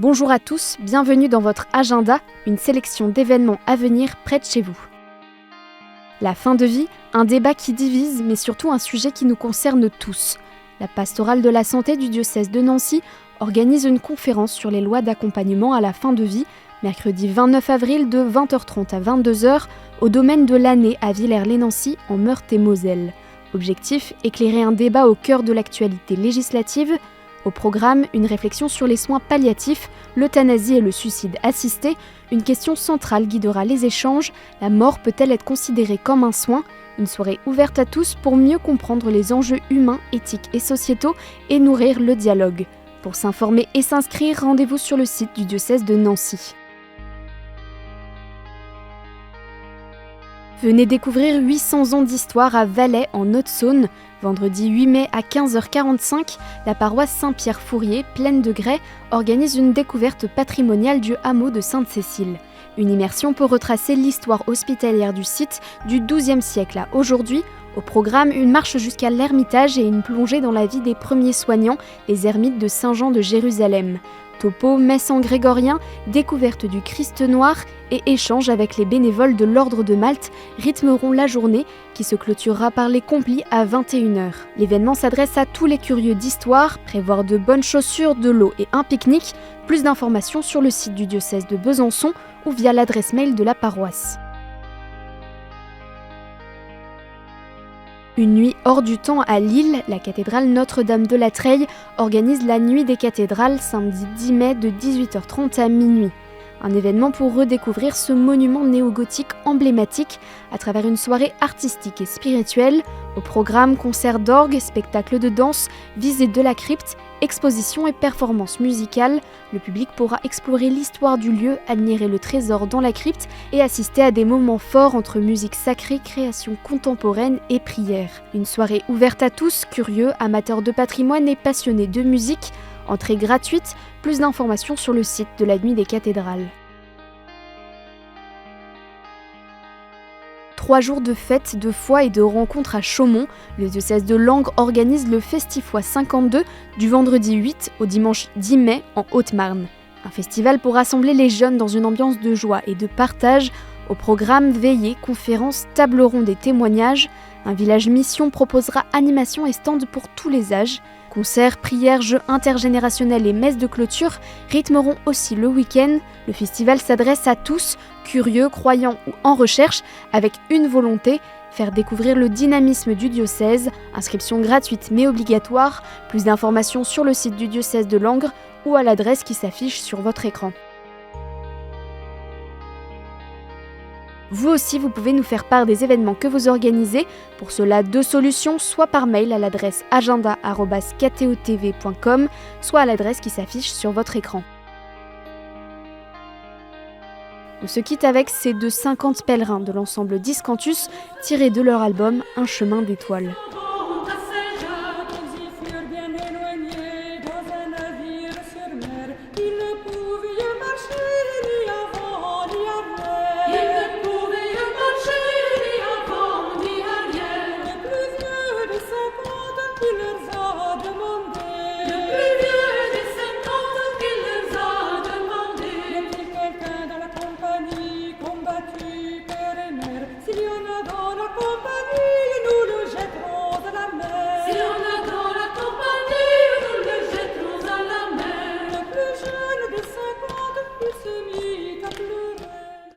Bonjour à tous, bienvenue dans votre agenda, une sélection d'événements à venir près de chez vous. La fin de vie, un débat qui divise, mais surtout un sujet qui nous concerne tous. La pastorale de la santé du diocèse de Nancy organise une conférence sur les lois d'accompagnement à la fin de vie, mercredi 29 avril de 20h30 à 22h, au domaine de l'Année à Villers-lès-Nancy, en Meurthe-et-Moselle. Objectif, éclairer un débat au cœur de l'actualité législative. Au programme, une réflexion sur les soins palliatifs, l'euthanasie et le suicide assisté. Une question centrale guidera les échanges. La mort peut-elle être considérée comme un soin ? Une soirée ouverte à tous pour mieux comprendre les enjeux humains, éthiques et sociétaux et nourrir le dialogue. Pour s'informer et s'inscrire, rendez-vous sur le site du diocèse de Nancy. Venez découvrir 800 ans d'histoire à Valais en Haute-Saône. Vendredi 8 mai à 15h45, la paroisse Saint-Pierre-Fourier, pleine de grès, organise une découverte patrimoniale du hameau de Sainte-Cécile. Une immersion pour retracer l'histoire hospitalière du site du XIIe siècle à aujourd'hui. Au programme, une marche jusqu'à l'Ermitage et une plongée dans la vie des premiers soignants, les ermites de Saint-Jean de Jérusalem. Topo, messe en grégorien, découverte du Christ noir et échange avec les bénévoles de l'Ordre de Malte rythmeront la journée qui se clôturera par les complis à 21h. L'événement s'adresse à tous les curieux d'histoire, prévoir de bonnes chaussures, de l'eau et un pique-nique. Plus d'informations sur le site du diocèse de Besançon ou via l'adresse mail de la paroisse. Une nuit hors du temps à Lille, la cathédrale Notre-Dame de la Treille organise la Nuit des cathédrales samedi 10 mai de 18h30 à minuit. Un événement pour redécouvrir ce monument néo-gothique emblématique à travers une soirée artistique et spirituelle. Au programme, concerts d'orgue, spectacles de danse, visite de la crypte, expositions et performances musicales. Le public pourra explorer l'histoire du lieu, admirer le trésor dans la crypte et assister à des moments forts entre musique sacrée, création contemporaine et prière. Une soirée ouverte à tous, curieux, amateurs de patrimoine et passionnés de musique. Entrée gratuite, plus d'informations sur le site de la Nuit des cathédrales. 3 jours de fêtes, de foi et de rencontres à Chaumont, le diocèse de Langres organise le Festifois 52 du vendredi 8 au dimanche 10 mai en Haute-Marne. Un festival pour rassembler les jeunes dans une ambiance de joie et de partage. Au programme, veillées, conférences, tables rondes et témoignages. Un village mission proposera animations et stands pour tous les âges. Concerts, prières, jeux intergénérationnels et messes de clôture rythmeront aussi le week-end. Le festival s'adresse à tous, curieux, croyants ou en recherche, avec une volonté, faire découvrir le dynamisme du diocèse. Inscription gratuite mais obligatoire. Plus d'informations sur le site du diocèse de Langres ou à l'adresse qui s'affiche sur votre écran. Vous aussi, vous pouvez nous faire part des événements que vous organisez. Pour cela, 2 solutions, soit par mail à l'adresse agenda@ktotv.com, soit à l'adresse qui s'affiche sur votre écran. On se quitte avec ces 50 pèlerins de l'ensemble Discantus, tirés de leur album Un chemin d'étoiles.